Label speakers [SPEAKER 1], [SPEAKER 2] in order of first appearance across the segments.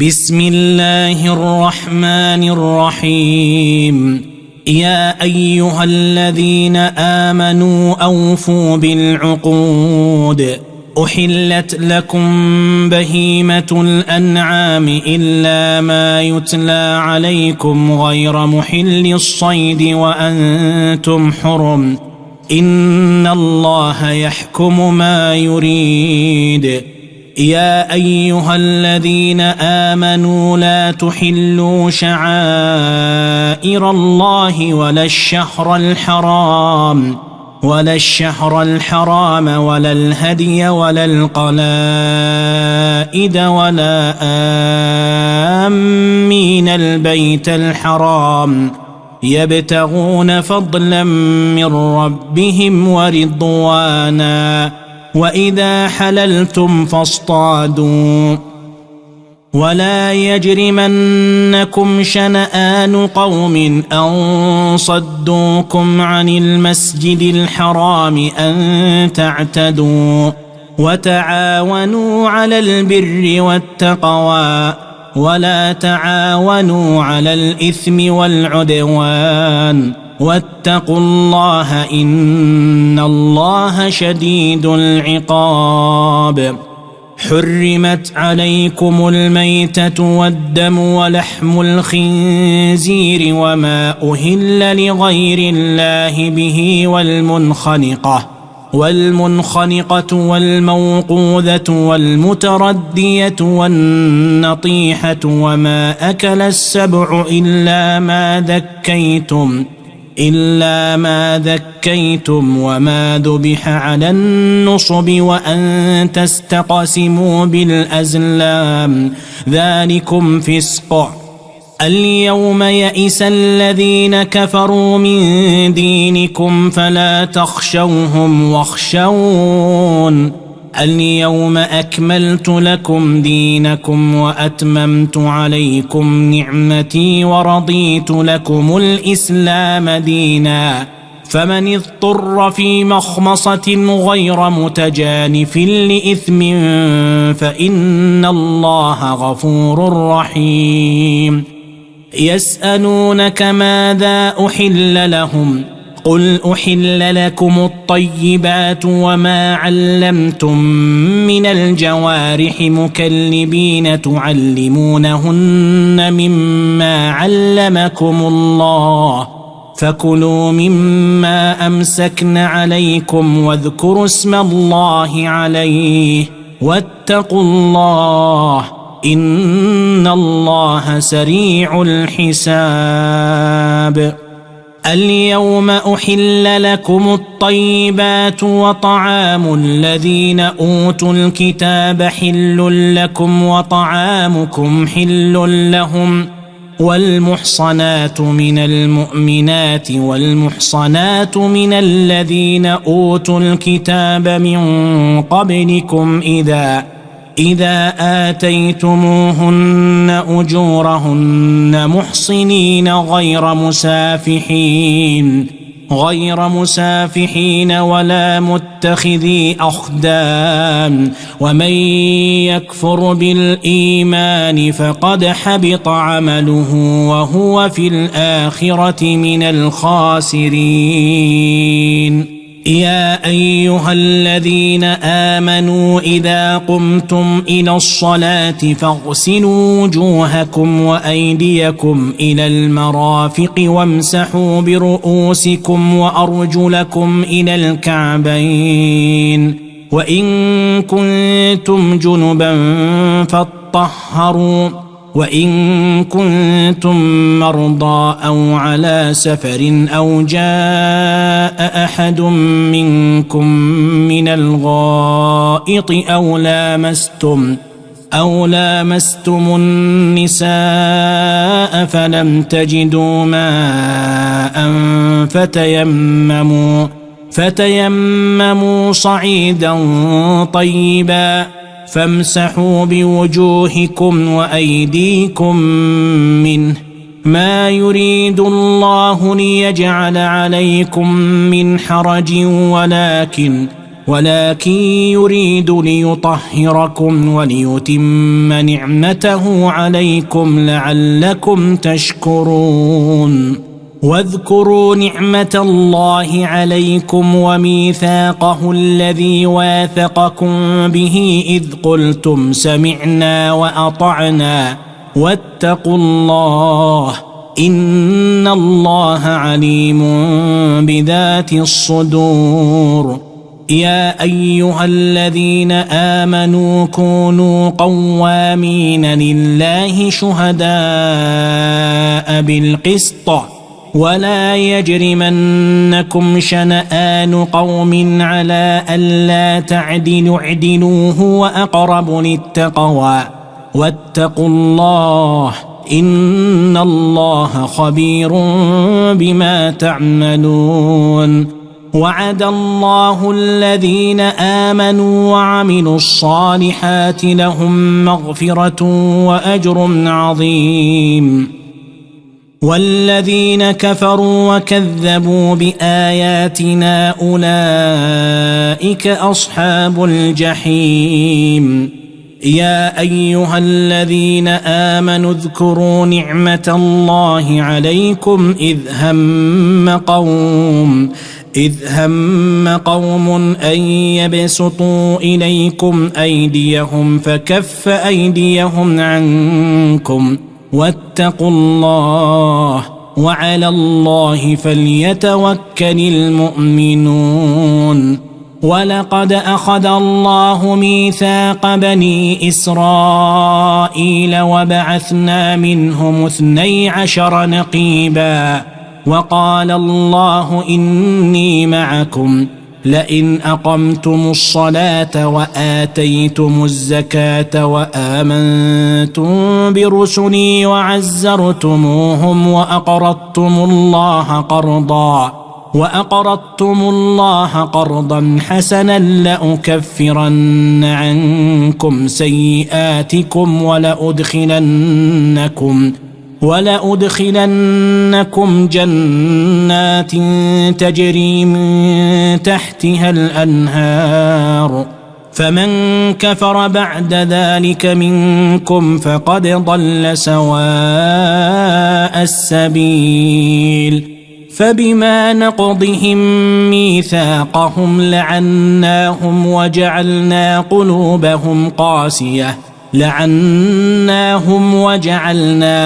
[SPEAKER 1] بسم الله الرحمن الرحيم. يا أيها الذين آمنوا أوفوا بالعقود. أحلت لكم بهيمة الأنعام إلا ما يتلى عليكم غير محل الصيد وأنتم حرم. إن الله يحكم ما يريد. يا أيها الذين آمنوا لا تحلوا شعائر الله ولا الشهر الحرام ولا الهدي ولا القلائد ولا آمين البيت الحرام يبتغون فضلا من ربهم ورضوانا. وإذا حللتم فاصطادوا. ولا يجرمنكم شنآن قوم أن صدوكم عن المسجد الحرام أن تعتدوا. وتعاونوا على البر والتقوى ولا تعاونوا على الإثم والعدوان. واتقوا الله إن الله شديد العقاب. حرمت عليكم الميتة والدم ولحم الخنزير وما أهل لغير الله به والمنخنقة والموقوذة والمتردية والنطيحة وما أكل السبع إلا ما ذكيتم وما ذبح على النصب وأن تستقسموا بالأزلام ذلكم فسق. اليوم يئس الذين كفروا من دينكم فلا تخشوهم واخشون. اليوم أكملت لكم دينكم وأتممت عليكم نعمتي ورضيت لكم الإسلام دينا. فمن اضطر في مخمصة غير متجانف لإثم فإن الله غفور رحيم. يسألونك ماذا أحل لهم قل أحل لكم الطيبات وما علمتم من الجوارح مكلبين تعلمونهن مما علمكم الله فكلوا مما أمسكن عليكم واذكروا اسم الله عليه واتقوا الله إن الله سريع الحساب. اليوم أحل لكم الطيبات وطعام الذين أوتوا الكتاب حل لكم وطعامكم حل لهم. والمحصنات من المؤمنات والمحصنات من الذين أوتوا الكتاب من قبلكم إذا آتيتموهن أجورهن محصنين غير مسافحين ولا متخذي أخدان. ومن يكفر بالإيمان فقد حبط عمله وهو في الآخرة من الخاسرين. يا أيها الذين آمنوا إذا قمتم إلى الصلاة فاغسلوا وجوهكم وأيديكم إلى المرافق وامسحوا برؤوسكم وأرجلكم إلى الكعبين. وإن كنتم جنبا فاطهروا. وإن كنتم مرضى أو على سفر أو جاء أحد منكم من الغائط أو لامستم النساء فلم تجدوا ماء فتيمموا صعيدا طيبا فامسحوا بوجوهكم وأيديكم منه. ما يريد الله ليجعل عليكم من حرج ولكن يريد ليطهركم وليتم نعمته عليكم لعلكم تشكرون. واذكروا نعمة الله عليكم وميثاقه الذي واثقكم به إذ قلتم سمعنا وأطعنا واتقوا الله إن الله عليم بذات الصدور. يا أيها الذين آمنوا كونوا قوامين لله شهداء بالقسط ولا يجرمنكم شنآن قوم على ألا تعدلوا اعدلوا هو أقرب للتقوى واتقوا الله إن الله خبير بما تعملون. وعد الله الذين آمنوا وعملوا الصالحات لهم مغفرة وأجر عظيم. والذين كفروا وكذبوا بآياتنا أولئك أصحاب الجحيم. يا أيها الذين آمنوا اذكروا نعمة الله عليكم إذ هم قوم أن يبسطوا إليكم أيديهم فكف أيديهم عنكم واتقوا الله وعلى الله فليتوكل المؤمنون. ولقد أخذ الله ميثاق بني إسرائيل وبعثنا منهم 12 نقيبا وقال الله إني معكم لئن أقمتم الصلاة وآتيتم الزكاة وآمنتم برسلي وعزرتموهم وأقرضتم الله قرضا حسنا لأكفرن عنكم سيئاتكم ولأدخلنكم جنات تجري من تحتها الأنهار فمن كفر بعد ذلك منكم فقد ضل سواء السبيل. فبما نقضهم ميثاقهم لعناهم وجعلنا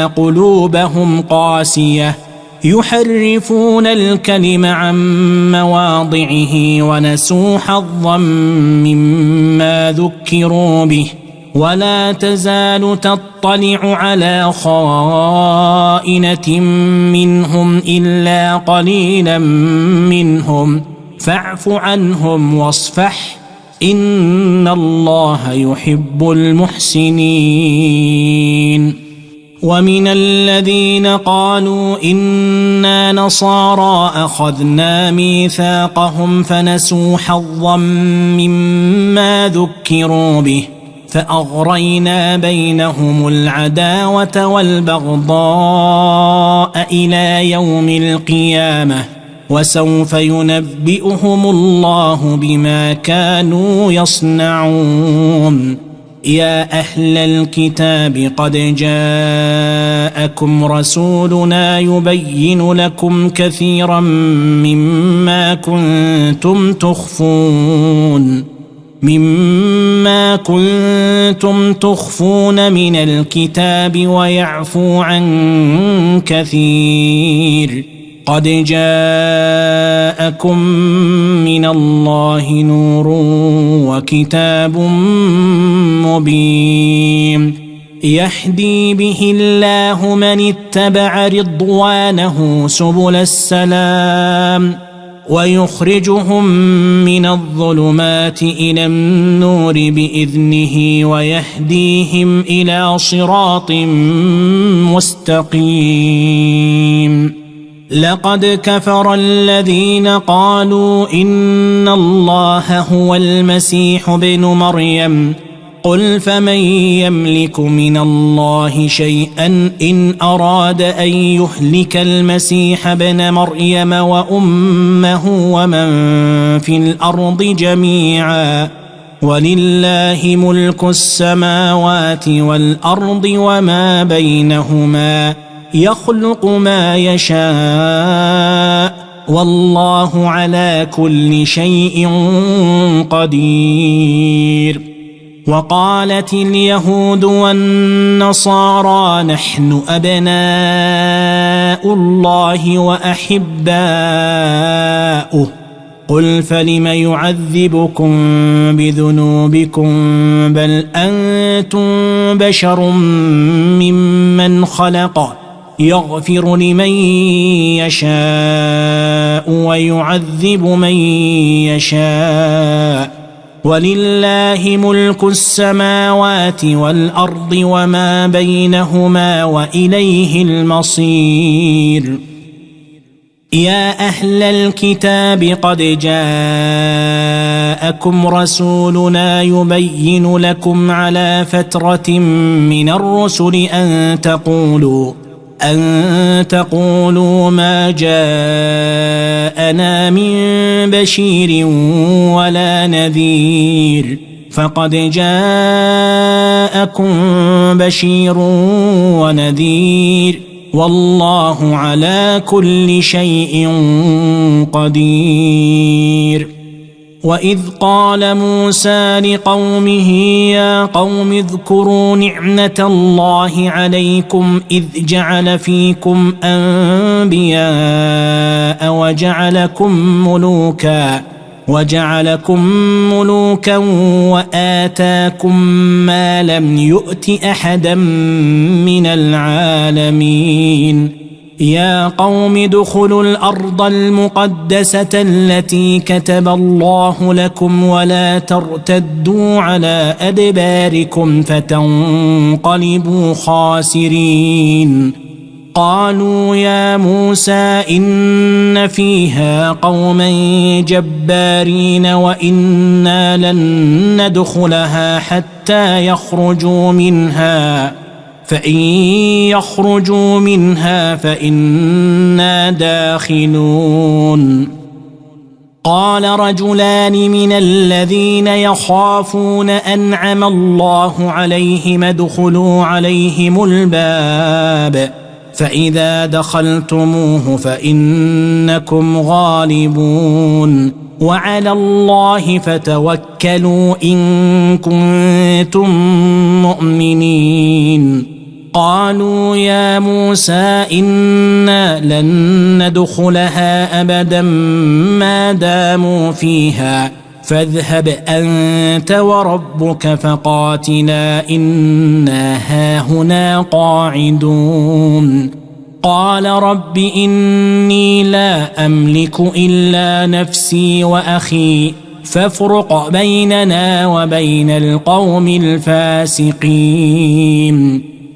[SPEAKER 1] قلوبهم قاسية يحرفون الكلم عن مواضعه ونسوا حظا مما ذكروا به ولا تزال تطلع على خائنة منهم إلا قليلا منهم فاعف عنهم واصفح إن الله يحب المحسنين. ومن الذين قالوا إنا نصارى أخذنا ميثاقهم فنسوا حظا مما ذكروا به فأغرينا بينهم العداوة والبغضاء إلى يوم القيامة وسوف ينبئهم الله بما كانوا يصنعون. يا أهل الكتاب قد جاءكم رسولنا يبين لكم كثيرا مما كنتم تخفون من الكتاب ويعفو عن كثير. قد جاءكم من الله نور وكتاب مبين يهدي به الله من اتبع رضوانه سبل السلام ويخرجهم من الظلمات إلى النور بإذنه ويهديهم إلى صراط مستقيم. لقد كفر الذين قالوا إن الله هو المسيح ابن مريم قل فمن يملك من الله شيئا إن أراد أن يهلك المسيح ابن مريم وأمه ومن في الأرض جميعا ولله ملك السماوات والأرض وما بينهما يخلق ما يشاء والله على كل شيء قدير. وقالت اليهود والنصارى نحن أبناء الله وأحباؤه قل فلم يعذبكم بذنوبكم بل أنتم بشر ممن خلق يغفر لمن يشاء ويعذب من يشاء ولله ملك السماوات والأرض وما بينهما وإليه المصير. يا أهل الكتاب قد جاءكم رسولنا يبين لكم على فترة من الرسل أن تقولوا ما جاءنا من بشير ولا نذير فقد جاءكم بشير ونذير والله على كل شيء قدير. وإذ قال موسى لقومه يا قوم اذكروا نعمة الله عليكم إذ جعل فيكم أنبياء وجعلكم ملوكا وآتاكم ما لم يؤت أحدا من العالمين. يا قوم ادخلوا الأرض المقدسة التي كتب الله لكم ولا ترتدوا على أدباركم فتنقلبوا خاسرين. قالوا يا موسى إن فيها قوما جبارين وإنا لن ندخلها حتى يخرجوا منها فإن يخرجوا منها فإنا داخلون. قال رجلان من الذين يخافون أنعم الله عليهم ادخلوا عليهم الباب فإذا دخلتموه فإنكم غالبون وعلى الله فتوكلوا إن كنتم مؤمنين. قالوا يا موسى إنا لن ندخلها أبدا ما داموا فيها فاذهب أنت وربك فقاتلا إنا هاهنا قاعدون. قال رب إني لا أملك إلا نفسي وأخي فافرق بيننا وبين القوم الفاسقين.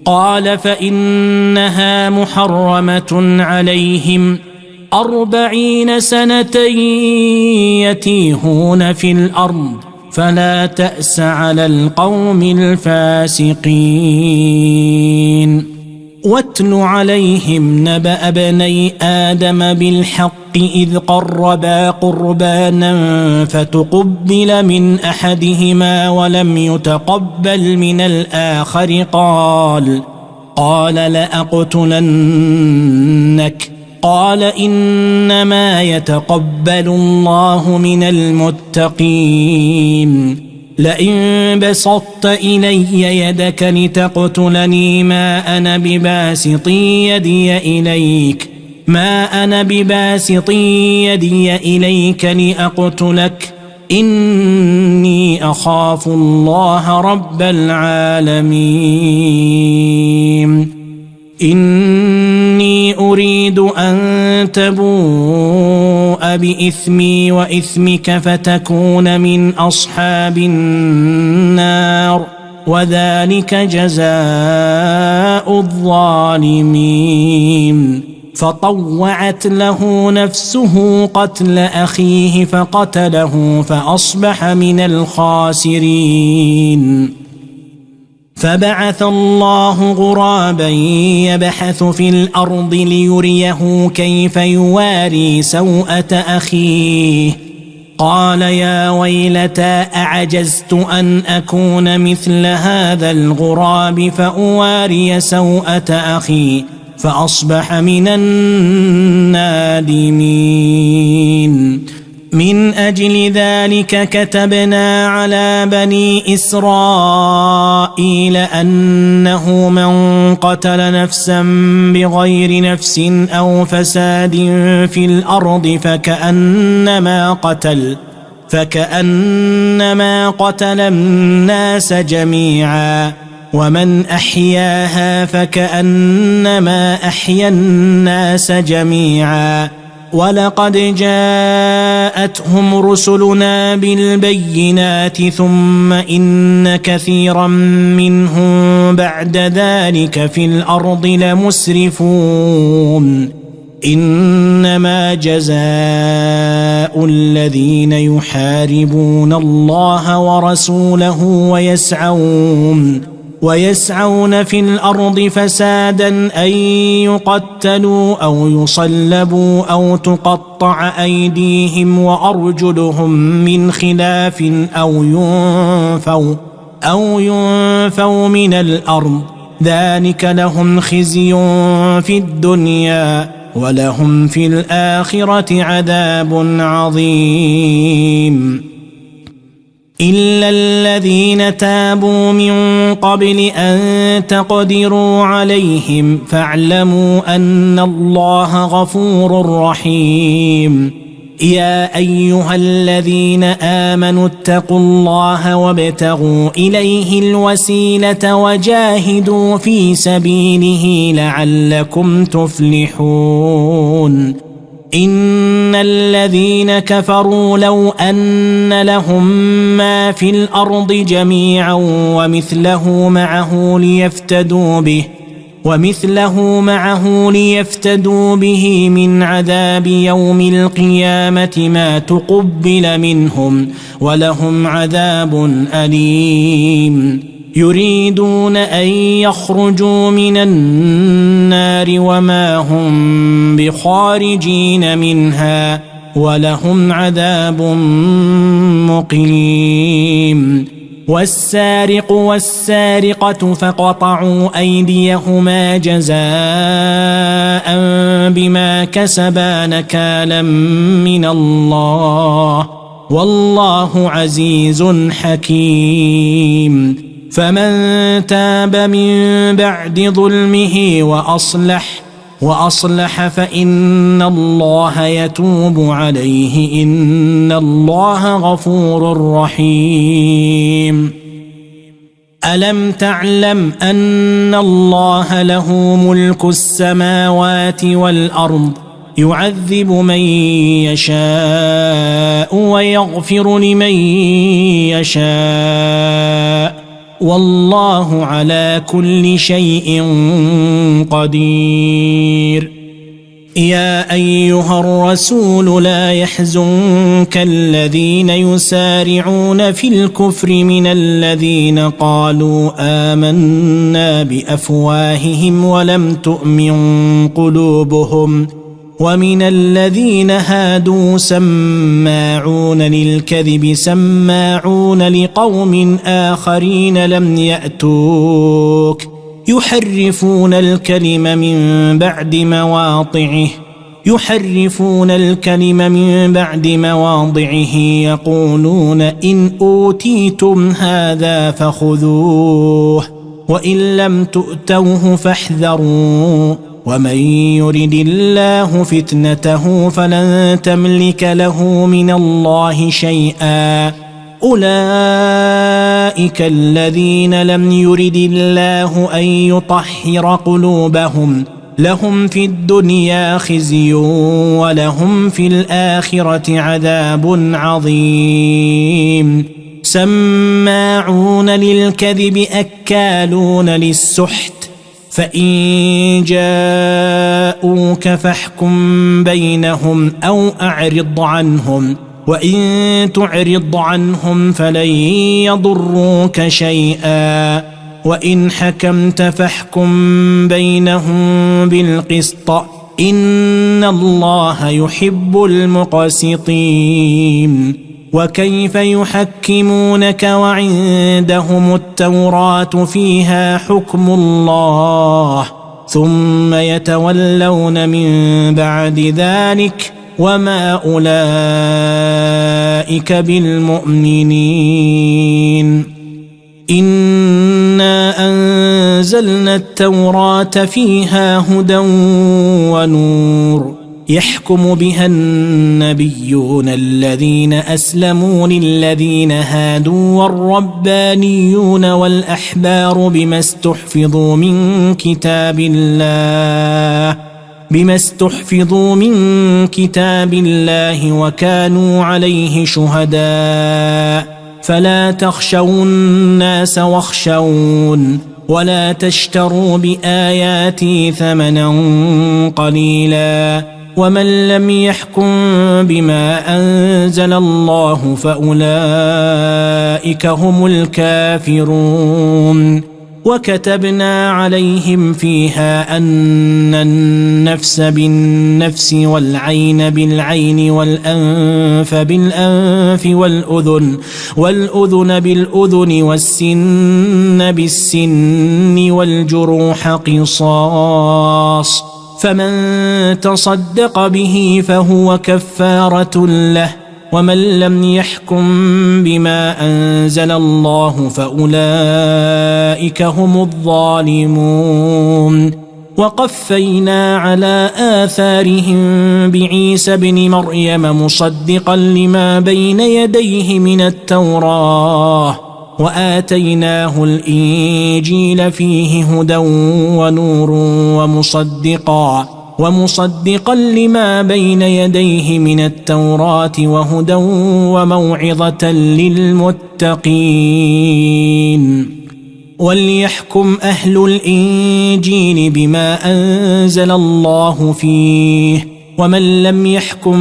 [SPEAKER 1] قال فإنها محرمة عليهم 40 سنة يتيهون في الأرض فلا تأس على القوم الفاسقين. واتل عليهم نبأ ابني آدم بالحق إذ قربا قربانا فتقبل من أحدهما ولم يتقبل من الآخر قال لأقتلنك قال إنما يتقبل الله من المتقين. لئن بسطت إلي يدك لتقتلني ما أنا بباسط يدي إليك لأقتلك إني أخاف الله رب العالمين. إني أريد أن تبوء بإثمي وإثمك فتكون من أصحاب النار وذلك جزاء الظالمين. فطوعت له نفسه قتل أخيه فقتله فأصبح من الخاسرين. فبعث الله غرابا يبحث في الأرض ليريه كيف يواري سوءة أخيه قال يا ويلتى أعجزت أن أكون مثل هذا الغراب فأواري سوءة أخي فأصبح من النادمين. من أجل ذلك كتبنا على بني إسرائيل أنه من قتل نفسا بغير نفس أو فساد في الأرض فكأنما قتل الناس جميعا ومن أحياها فكأنما أحيا الناس جميعا ولقد جاءتهم رسلنا بالبينات ثم إن كثيرا منهم بعد ذلك في الأرض لمسرفون. إنما جزاء الذين يحاربون الله ورسوله ويسعون في الأرض فسادا أن يقتلوا أو يصلبوا أو تقطع أيديهم وأرجلهم من خلاف أو ينفوا من الأرض ذلك لهم خزي في الدنيا ولهم في الآخرة عذاب عظيم. إلا الذين تابوا من قبل أن تقدروا عليهم فاعلموا أن الله غفور رحيم. يا أيها الذين آمنوا اتقوا الله وابتغوا إليه الوسيلة وجاهدوا في سبيله لعلكم تفلحون. إن الذين كفروا لو أن لهم ما في الأرض جميعا ومثله معه ليفتدوا به من عذاب يوم القيامة ما تقبل منهم ولهم عذاب أليم. يريدون أن يخرجوا من النار وما هم بخارجين منها ولهم عذاب مقيم. والسارق والسارقة فقطعوا أيديهما جزاء بما كسبا نكالا من الله والله عزيز حكيم. فمن تاب من بعد ظلمه وأصلح فإن الله يتوب عليه إن الله غفور رحيم. ألم تعلم أن الله له ملك السماوات والأرض يعذب من يشاء ويغفر لمن يشاء والله على كل شيء قدير. يا أيها الرسول لا يحزنك الذين يسارعون في الكفر من الذين قالوا آمنا بأفواههم ولم تؤمن قلوبهم ومن الذين هادوا سماعون للكذب سماعون لقوم آخرين لم يأتوك يحرفون الكلم من بعد مواضعه يقولون إن أوتيتم هذا فخذوه وإن لم تؤتوه فاحذروا ومن يرد الله فتنته فلن تملك له من الله شيئا أولئك الذين لم يرد الله أن يطهر قلوبهم لهم في الدنيا خزي ولهم في الآخرة عذاب عظيم. سماعون للكذب أكالون للسحت فإن جاءوك فاحكم بينهم أو أعرض عنهم وإن تعرض عنهم فلن يضروك شيئا وإن حكمت فاحكم بينهم بالقسط إن الله يحب المقسطين. وكيف يحكمونك وعندهم التوراة فيها حكم الله ثم يتولون من بعد ذلك وما أولئك بالمؤمنين. إنا أنزلنا التوراة فيها هدى ونور يحكم بها النبيون الذين أسلموا للذين هادوا والربانيون والأحبار بما استحفظوا من كتاب الله وكانوا عليه شهداء فلا تخشوا الناس واخشون ولا تشتروا بآياتي ثمنا قليلا ومن لم يحكم بما أنزل الله فأولئك هم الكافرون. وكتبنا عليهم فيها أن النفس بالنفس والعين بالعين والأنف بالأنف والأذن بالأذن والسن بالسن والجروح قصاص فمن تصدق به فهو كفارة له ومن لم يحكم بما أنزل الله فأولئك هم الظالمون. وقفينا على آثارهم بعيسى بن مريم مصدقا لما بين يديه من التوراة وآتيناه الإنجيل فيه هدى ونور ومصدقا لما بين يديه من التوراة وهدى وموعظة للمتقين. وليحكم أهل الإنجيل بما أنزل الله فيه ومن لم يحكم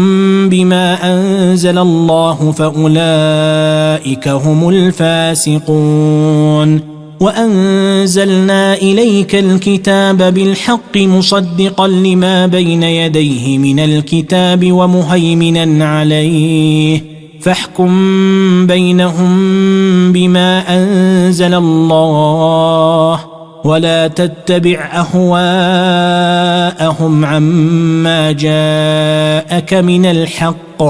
[SPEAKER 1] بما أنزل الله فأولئك هم الفاسقون. وأنزلنا إليك الكتاب بالحق مصدقا لما بين يديه من الكتاب ومهيمنا عليه فاحكم بينهم بما أنزل الله ولا تتبع أهواءهم عما جاءك من الحق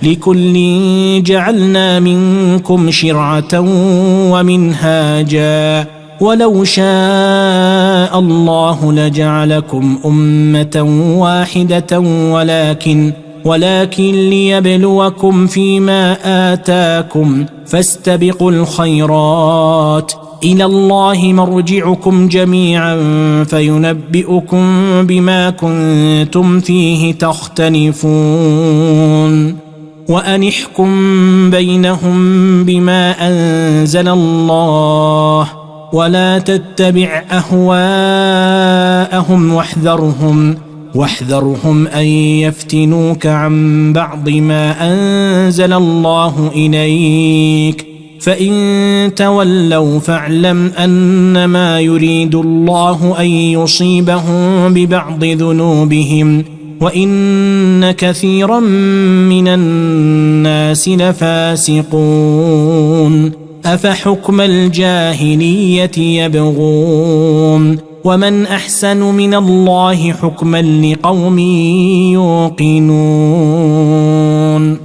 [SPEAKER 1] لكل جعلنا منكم شرعة ومنهاجا ولو شاء الله لجعلكم أمة واحدة ولكن ليبلوكم فيما آتاكم فاستبقوا الخيرات إلى الله مرجعكم جميعا فينبئكم بما كنتم فيه تختلفون. وأن احكم بينهم بما أنزل الله ولا تتبع أهواءهم واحذرهم أن يفتنوك عن بعض ما أنزل الله إليك فإن تولوا فاعلم أنما يريد الله أن يصيبهم ببعض ذنوبهم وإن كثيرا من الناس لفاسقون. أفحكم الجاهلية يبغون ومن أحسن من الله حكما لقوم يوقنون.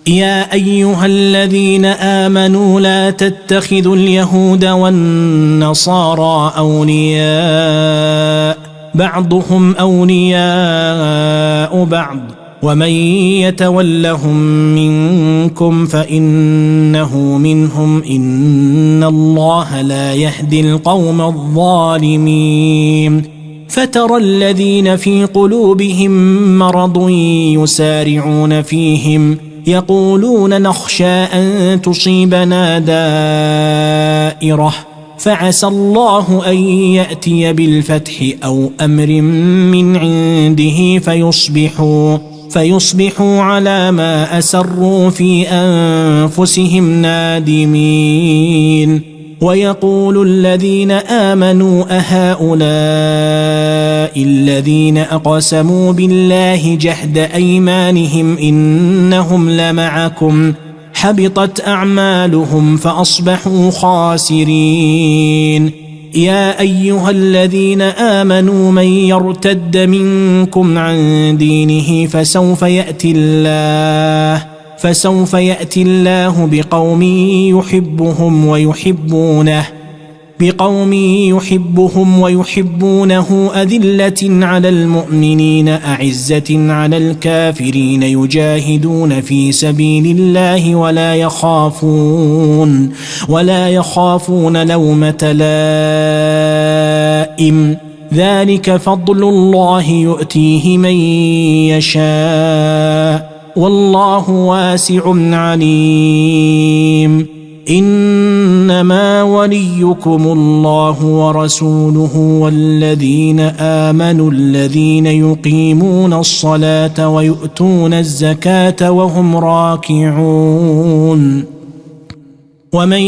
[SPEAKER 1] يا أيها الذين آمنوا لا تتخذوا اليهود والنصارى أولياء بعضهم أولياء بعض ومن يتولهم منكم فإنه منهم إن الله لا يهدي القوم الظالمين. فترى الذين في قلوبهم مرض يسارعون فيهم يقولون نخشى أن تصيبنا دائرة فعسى الله أن يأتي بالفتح أو أمر من عنده فيصبحوا على ما أسروا في أنفسهم نادمين. ويقول الذين آمنوا أهؤلاء الذين أقسموا بالله جهد أيمانهم إنهم لمعكم حبطت أعمالهم فأصبحوا خاسرين. يا أيها الذين آمنوا من يرتد منكم عن دينه فسوف يأتي الله بقوم يحبهم ويحبونه أذلة على المؤمنين أعزة على الكافرين يجاهدون في سبيل الله ولا يخافون لومة لائم ذلك فضل الله يؤتيه من يشاء والله واسع عليم. إنما وليكم الله ورسوله والذين آمنوا الذين يقيمون الصلاة ويؤتون الزكاة وهم راكعون. ومن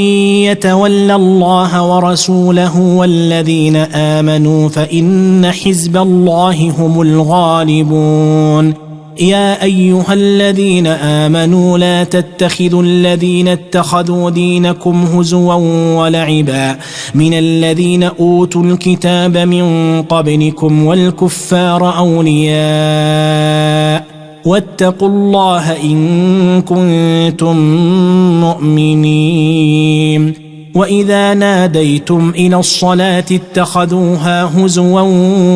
[SPEAKER 1] يتول الله ورسوله والذين آمنوا فإن حزب الله هم الغالبون. يا أيها الذين آمنوا لا تتخذوا الذين اتخذوا دينكم هزوا ولعبا من الذين أوتوا الكتاب من قبلكم والكفار أولياء واتقوا الله إن كنتم مؤمنين. وإذا ناديتم إلى الصلاة اتخذوها هزوا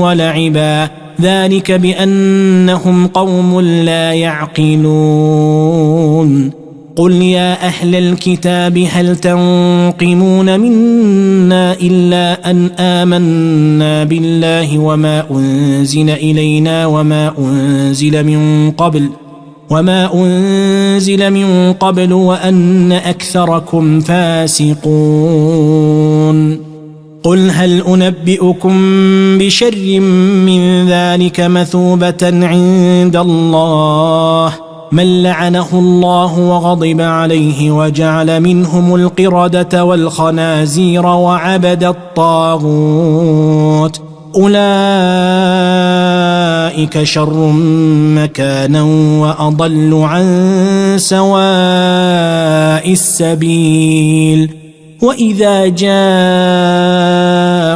[SPEAKER 1] ولعبا ذلك بأنهم قوم لا يعقلون. قل يا أهل الكتاب هل تنقمون منا إلا أن آمنا بالله وما أنزل إلينا وما أنزل من قبل وأن أكثركم فاسقون. قل هل أنبئكم بشر من ذلك مثوبة عند الله من لعنه الله وغضب عليه وجعل منهم القردة والخنازير وعبد الطاغوت أولئك شر مكانا وأضل عن سواء السبيل. وإذا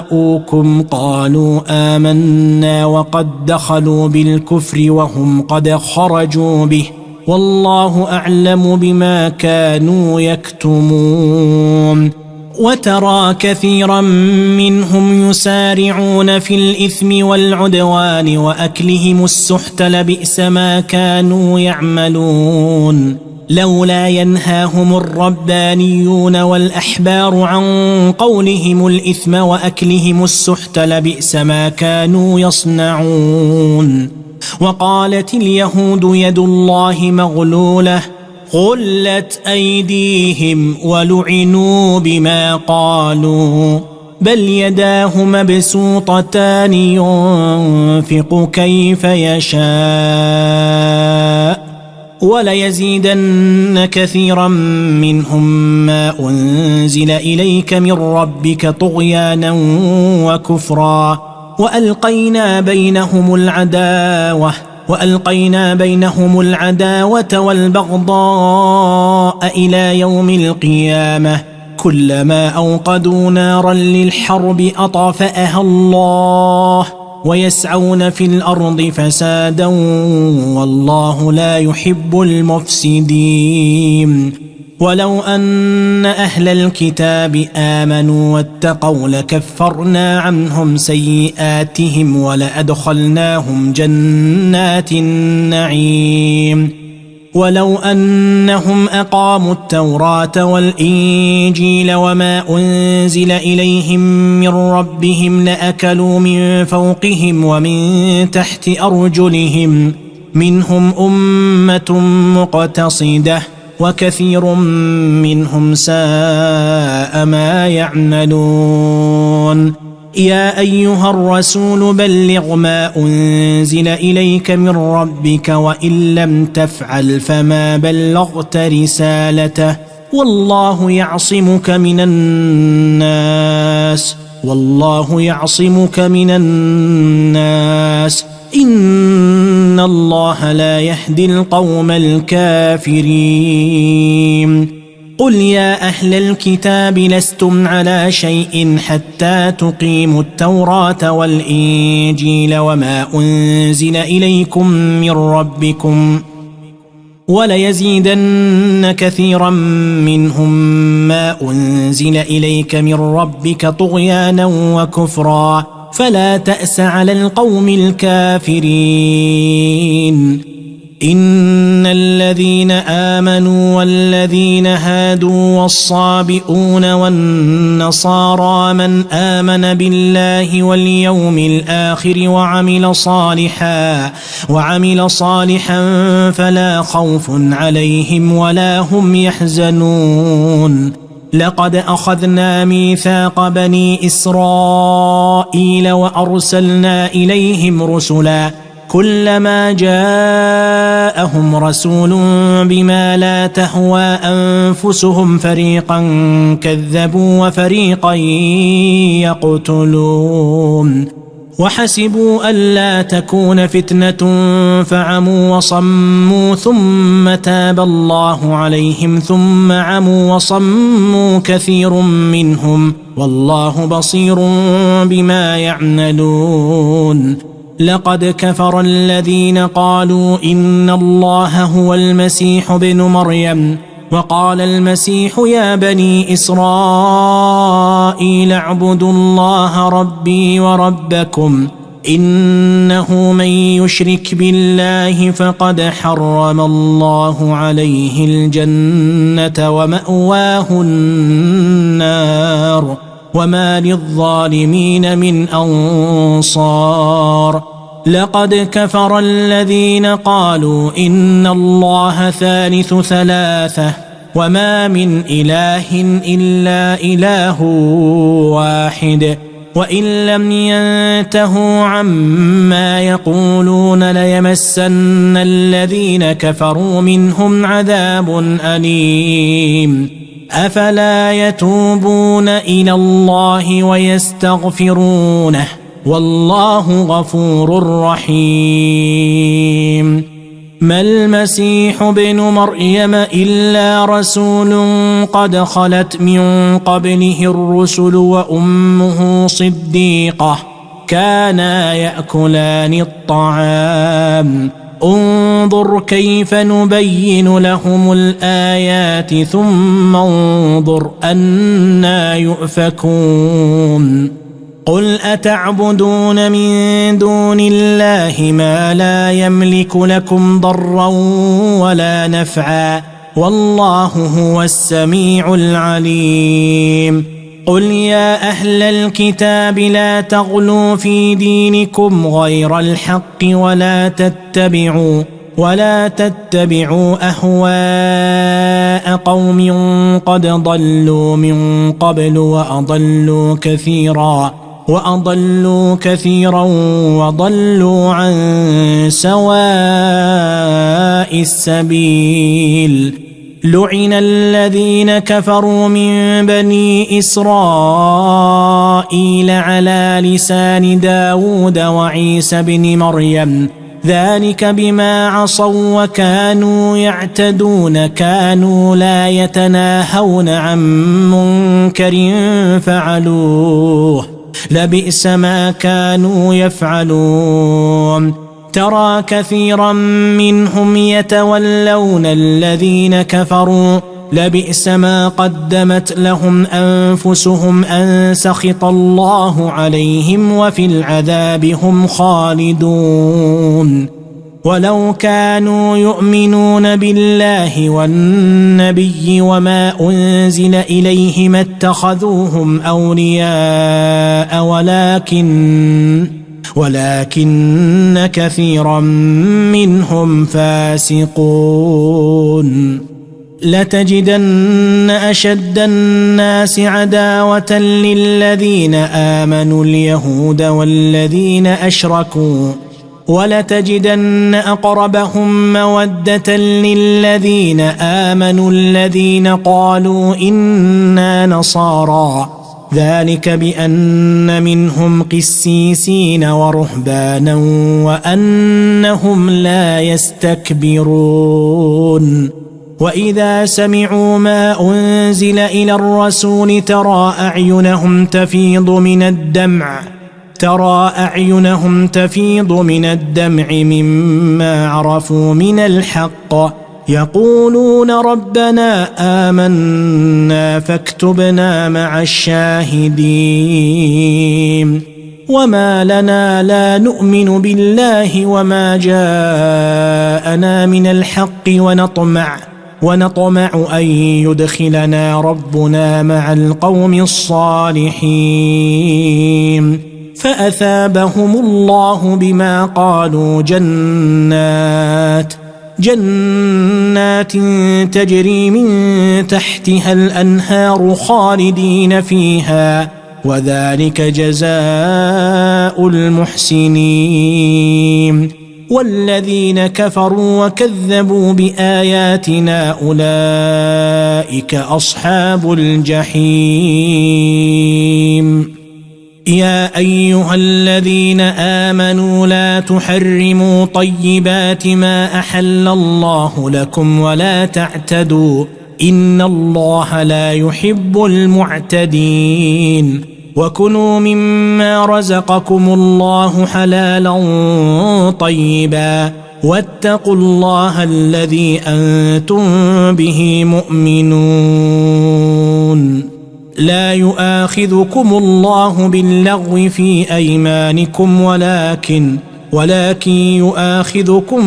[SPEAKER 1] جاءوكم قالوا آمنا وقد دخلوا بالكفر وهم قد خرجوا به والله أعلم بما كانوا يكتمون. وترى كثيرا منهم يسارعون في الإثم والعدوان وأكلهم السحت لبئس ما كانوا يعملون. لولا ينهاهم الربانيون والأحبار عن قولهم الإثم وأكلهم السحت لبئس ما كانوا يصنعون. وقالت اليهود يد الله مغلولة غلت أيديهم ولعنوا بما قالوا بل يداه مبسوطتان ينفق كيف يشاء وليزيدن كثيرا منهم ما أنزل إليك من ربك طغيانا وكفرا وألقينا بينهم العداوة والبغضاء إلى يوم القيامة كلما أوقدوا نارا للحرب أطفأها الله ويسعون في الأرض فسادا والله لا يحب المفسدين. ولو أن أهل الكتاب آمنوا واتقوا لكفرنا عنهم سيئاتهم ولأدخلناهم جنات النعيم. ولو أنهم أقاموا التوراة والإنجيل وما أنزل إليهم من ربهم لأكلوا من فوقهم ومن تحت أرجلهم منهم أمة مقتصدة وكثير منهم ساء ما يعملون. يا أيها الرسول بلغ ما أنزل إليك من ربك وإن لم تفعل فما بلغت رسالته والله يعصمك من الناس والله يعصمك من الناس إن الله لا يهدي القوم الكافرين قل يا أهل الكتاب لستم على شيء حتى تقيموا التوراة والإنجيل وما أنزل إليكم من ربكم وليزيدن كثيرا منهم ما أنزل إليك من ربك طغيانا وكفرا فلا تأس على القوم الكافرين إن الذين آمنوا والذين هادوا والصابئون والنصارى من آمن بالله واليوم الآخر وعمل صالحا فلا خوف عليهم ولا هم يحزنون لقد أخذنا ميثاق بني إسرائيل وأرسلنا إليهم رسلا كلما جاءهم رسول بما لا تهوى أنفسهم فريقا كذبوا وفريقا يقتلون وحسبوا ألا تكون فتنة فعموا وصموا ثم تاب الله عليهم ثم عموا وصموا كثير منهم والله بصير بما يعملون لقد كفر الذين قالوا إن الله هو المسيح ابن مريم وقال المسيح يا بني إسرائيل اعبدوا الله ربي وربكم إنه من يشرك بالله فقد حرم الله عليه الجنة ومأواه النار وما للظالمين من أنصار لقد كفر الذين قالوا إن الله ثالث ثلاثة وما من إله إلا إله واحد وإن لم ينتهوا عما يقولون ليمسن الذين كفروا منهم عذاب أليم أفلا يتوبون إلى الله ويستغفرونه والله غفور رحيم ما المسيح ابن مريم إلا رسول قد خلت من قبله الرسل وأمه صديقة كانا يأكلان الطعام انظر كيف نبين لهم الآيات ثم انظر أنى يؤفكون قل أتعبدون من دون الله ما لا يملك لكم ضرا ولا نفعا والله هو السميع العليم قل يا أهل الكتاب لا تغلوا في دينكم غير الحق ولا تتبعوا أهواء قوم قد ضلوا من قبل وأضلوا كثيرا وضلوا عن سواء السبيل لعن الذين كفروا من بني إسرائيل على لسان داود وعيسى بن مريم ذلك بما عصوا وكانوا يعتدون كانوا لا يتناهون عن منكر فعلوه لبئس ما كانوا يفعلون ترى كثيرا منهم يتولون الذين كفروا لبئس ما قدمت لهم أنفسهم أن سخط الله عليهم وفي العذاب هم خالدون ولو كانوا يؤمنون بالله والنبي وما أنزل إليه ما اتخذوهم أولياء ولكن كثيرا منهم فاسقون لتجدن أشد الناس عداوة للذين آمنوا اليهود والذين أشركوا ولتجدن أقربهم مودة للذين آمنوا الذين قالوا إنا نصارى ذلك بأن منهم قسيسين ورهبانا وأنهم لا يستكبرون وإذا سمعوا ما أنزل إلى الرسول ترى أعينهم تفيض من الدمع مما عرفوا من الحق يقولون ربنا آمنا فاكتبنا مع الشاهدين وما لنا لا نؤمن بالله وما جاءنا من الحق ونطمع أن يدخلنا ربنا مع القوم الصالحين فأثابهم الله بما قالوا جنات تجري من تحتها الأنهار خالدين فيها وذلك جزاء المحسنين والذين كفروا وكذبوا بآياتنا أولئك أصحاب الجحيم يا أيها الذين آمنوا لا تحرموا طيبات ما أحل الله لكم ولا تعتدوا إن الله لا يحب المعتدين وكلوا مما رزقكم الله حلالا طيبا واتقوا الله الذي أنتم به مؤمنون لا يؤاخذكم الله باللغو في أيمانكم ولكن يؤاخذكم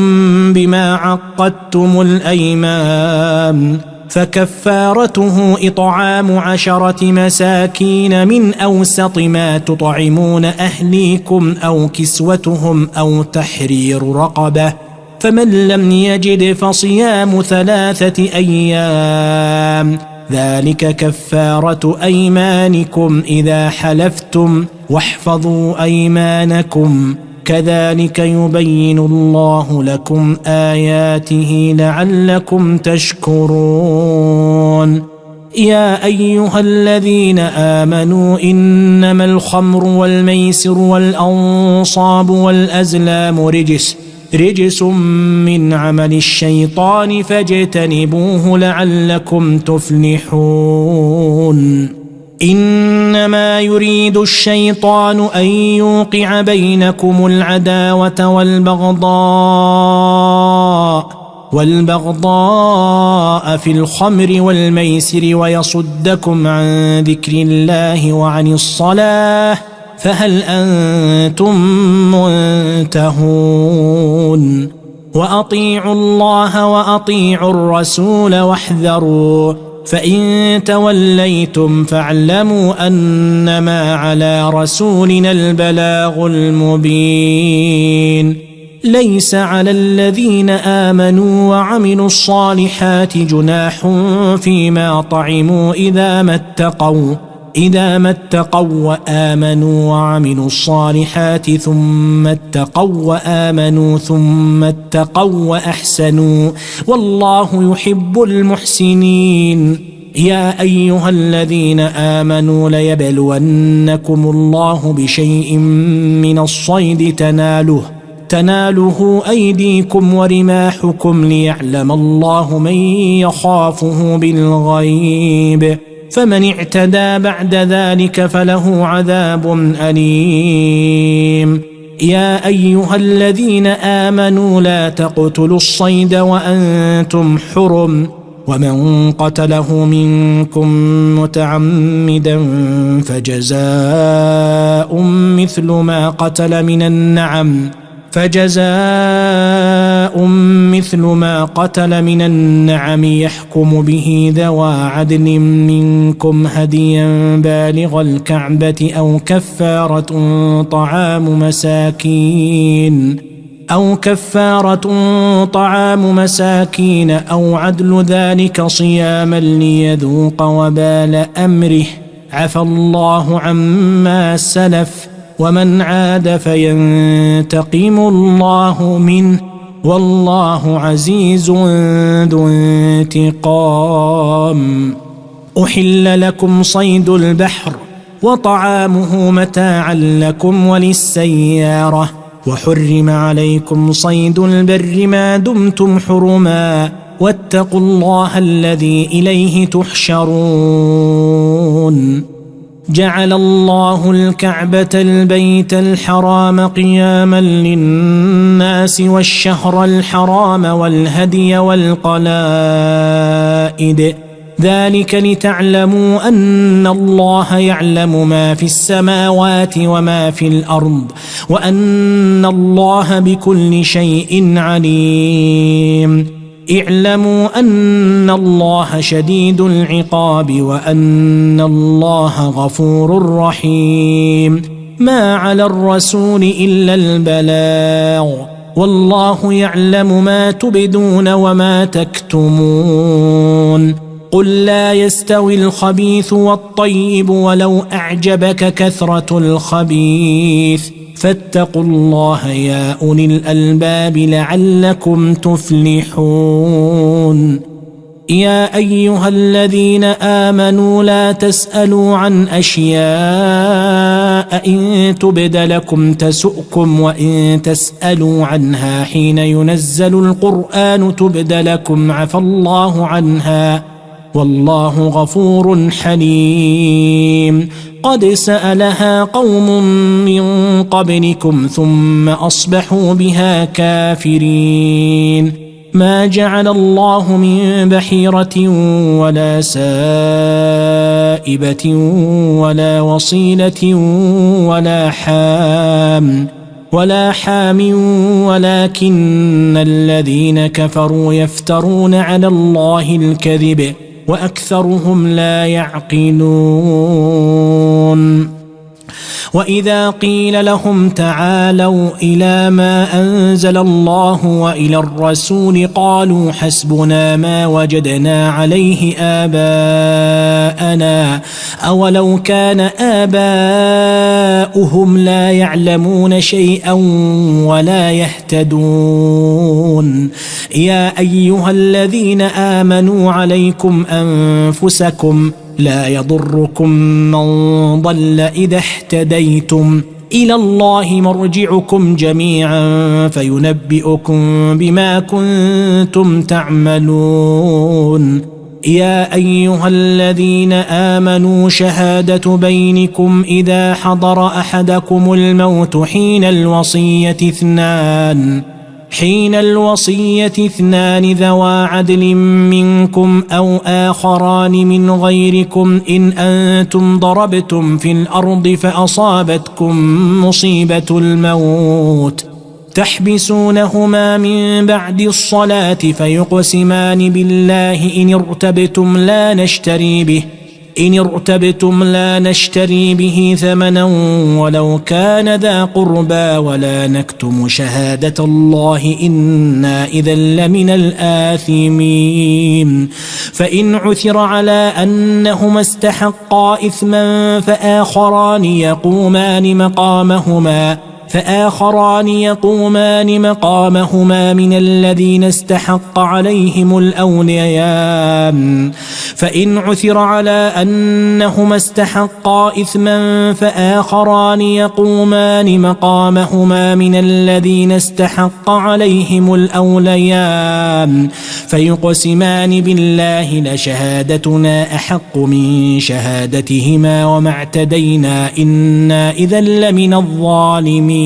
[SPEAKER 1] بما عقدتم الأيمان فكفارته إطعام 10 مساكين من أوسط ما تطعمون أهليكم أو كسوتهم أو تحرير رقبة فمن لم يجد فصيام 3 أيام ذلك كفارة أيمانكم إذا حلفتم واحفظوا أيمانكم كذلك يبين الله لكم آياته لعلكم تشكرون يا أيها الذين آمنوا إنما الخمر والميسر والأنصاب والأزلام رجس من عمل الشيطان فاجتنبوه لعلكم تفلحون إنما يريد الشيطان أن يوقع بينكم العداوة والبغضاء في الخمر والميسر ويصدكم عن ذكر الله وعن الصلاة فهل أنتم منتهون وأطيعوا الله وأطيعوا الرسول واحذروا فإن توليتم فاعلموا أنما على رسولنا البلاغ المبين ليس على الذين آمنوا وعملوا الصالحات جناح فيما طعموا إذا ما اتقوا وآمنوا وعملوا الصالحات ثم اتقوا وآمنوا ثم اتقوا وأحسنوا والله يحب المحسنين يا أيها الذين آمنوا ليبلونكم الله بشيء من الصيد تناله أيديكم ورماحكم ليعلم الله من يخافه بالغيب فمن اعتدى بعد ذلك فله عذاب أليم يا أيها الذين آمنوا لا تقتلوا الصيد وأنتم حرم ومن قتله منكم متعمدا فجزاء مثل ما قتل من النعم يحكم به ذوى عدل منكم هديا بالغ الكعبة أو كفارة طعام مساكين أو عدل ذلك صياما ليذوق وبال أمره عفى الله عما سلف ومن عاد فينتقم الله منه والله عزيز ذو انتقام. أحل لكم صيد البحر وطعامه متاعا لكم وللسيارة، وحرم عليكم صيد البر ما دمتم حرما، واتقوا الله الذي إليه تحشرون. جعل الله الكعبة البيت الحرام قياما للناس والشهر الحرام والهدي والقلائد، ذلك لتعلموا أن الله يعلم ما في السماوات وما في الأرض، وأن الله بكل شيء عليم. اعلموا أن الله شديد العقاب وأن الله غفور رحيم. ما على الرسول إلا البلاغ، والله يعلم ما تبدون وما تكتمون. قل لا يستوي الخبيث والطيب ولو أعجبك كثرة الخبيث، فاتقوا الله يا أولي الألباب لعلكم تفلحون. يا أيها الذين آمنوا لا تسألوا عن أشياء إن تبد لكم تسؤكم، وإن تسألوا عنها حين ينزل القرآن تبد لكم عفى الله عنها، والله غفور حليم. قد سألها قوم من قبلكم ثم أصبحوا بها كافرين. ما جعل الله من بحيرة ولا سائبة ولا وصيلة ولا حام ولكن الذين كفروا يفترون على الله الكذب وأكثرهم لا يعقلون. وإذا قيل لهم تعالوا إلى ما أنزل الله وإلى الرسول قالوا حسبنا ما وجدنا عليه آباءنا أولو كان آباؤهم لا يعلمون شيئا ولا يهتدون. يا أيها الذين آمنوا عليكم أنفسكم لا يضركم من ضل إذا اهتديتم، إلى الله مرجعكم جميعا فينبئكم بما كنتم تعملون. يا أيها الذين آمنوا شهادة بينكم إذا حضر أحدكم الموت حين الوصية اثنان ذوى عدل منكم أو آخران من غيركم إن أنتم ضربتم في الأرض فأصابتكم مصيبة الموت تحبسونهما من بعد الصلاة فيقسمان بالله إن ارتبتم لا نشتري به ثمنا ولو كان ذا قربى ولا نكتم شهادة الله إنا إذا لمن الآثمين. فإن عثر على أنهما استحقا إثما فآخران يقومان مقامهما من الذين استحق عليهم الأوليان. فإن عثر على أنهما استحقا إثما فآخران يقومان مقامهما من الذين استحق عليهم الأوليان فيقسمان بالله لشهادتنا أحق من شهادتهما وما اعتدينا إنا إذا لمن الظالمين.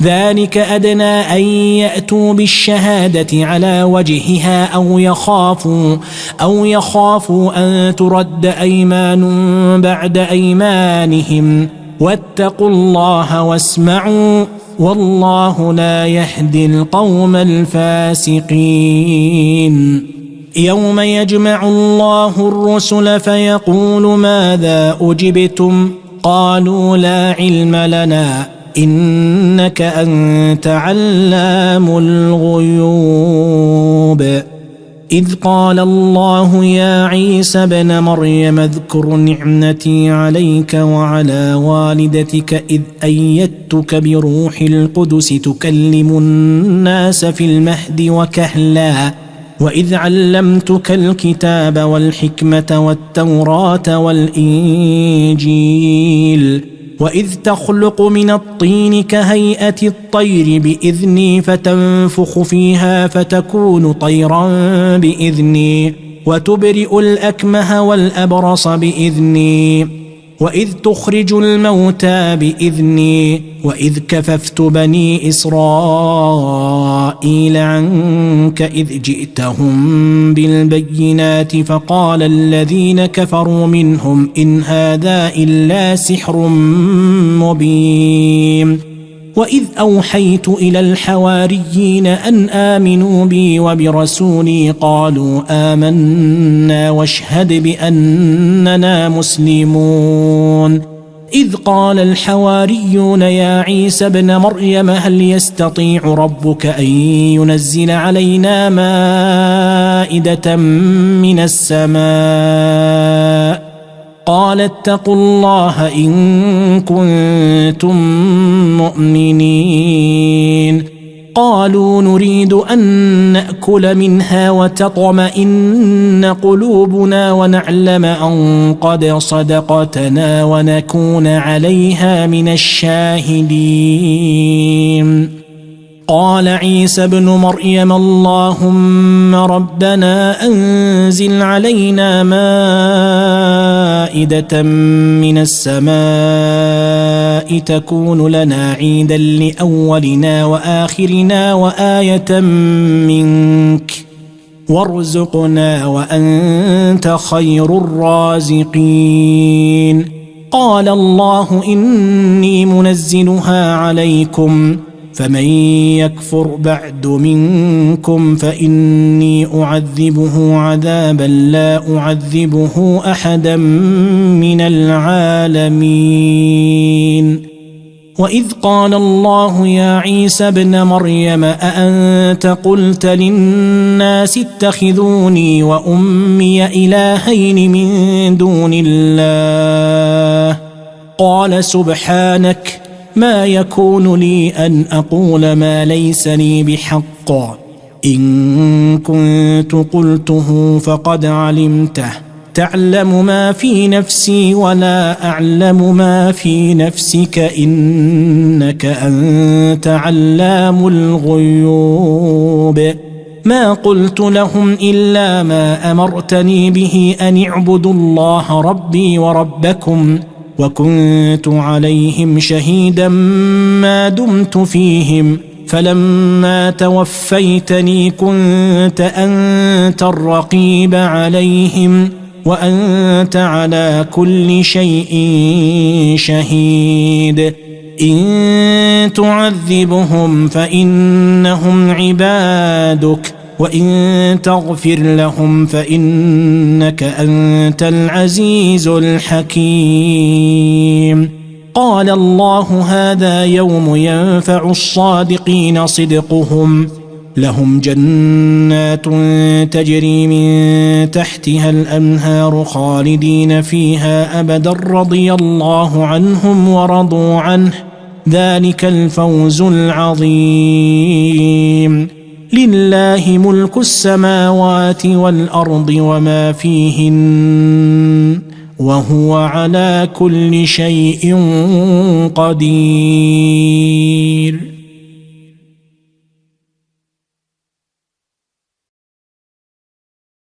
[SPEAKER 1] ذلك أدنى أن يأتوا بالشهادة على وجهها أو يخافوا أن ترد أيمان بعد أيمانهم واتقوا الله واسمعوا والله لا يهدي القوم الفاسقين. يوم يجمع الله الرسل فيقول ماذا أجبتم قالوا لا علم لنا إنك أنت علام الغيوب. إذ قال الله يا عيسى ابن مريم اذكر نعمتي عليك وعلى والدتك إذ أيدتك بروح القدس تكلم الناس في المهد وكهلا وإذ علمتك الكتاب والحكمة والتوراة والإنجيل وإذ تخلق من الطين كهيئة الطير بإذني فتنفخ فيها فتكون طيرا بإذني وتبرئ الأكمه والأبرص بإذني وإذ تخرج الموتى بإذني وإذ كففت بني إسرائيل عنك إذ جئتهم بالبينات فقال الذين كفروا منهم إن هذا إلا سحر مبين وإذ أوحيت إلى الحواريين أن آمنوا بي وبرسولي قالوا آمنا واشهد بأننا مسلمون إذ قال الحواريون يا عيسى ابن مريم هل يستطيع ربك أن ينزل علينا مائدة من السماء قال اتقوا الله إن كنتم مؤمنين قالوا نريد أن نأكل منها وتطمئن قلوبنا ونعلم أن قد صدقتنا ونكون عليها من الشاهدين قال عيسى ابن مريم اللهم ربنا أنزل علينا مائدة من السماء تكون لنا عيدا لأولنا وآخرنا وآية منك وارزقنا وأنت خير الرازقين قال الله إني منزلها عليكم فمن يكفر بعد منكم فإني أعذبه عذابا لا أعذبه أحدا من العالمين وإذ قال الله يا عيسى ابن مريم أأنت قلت للناس اتخذوني وأمي إلهين من دون الله قال سبحانك ما يكون لي أن أقول ما ليس لي بحق إن كنت قلته فقد علمته تعلم ما في نفسي ولا أعلم ما في نفسك إنك أنت علام الغيوب ما قلت لهم إلا ما أمرتني به أن اعبدوا الله ربي وربكم وكنت عليهم شهيدا ما دمت فيهم فلما توفيتني كنت أنت الرقيب عليهم وأنت على كل شيء شهيد إن تعذبهم فإنهم عبادك وإن تغفر لهم فإنك أنت العزيز الحكيم قال الله هذا يوم ينفع الصادقين صدقهم لهم جنات تجري من تحتها الأنهار خالدين فيها أبدا رضي الله عنهم ورضوا عنه ذلك الفوز العظيم لله ملك السماوات والأرض وما فيهن وهو على كل شيء قدير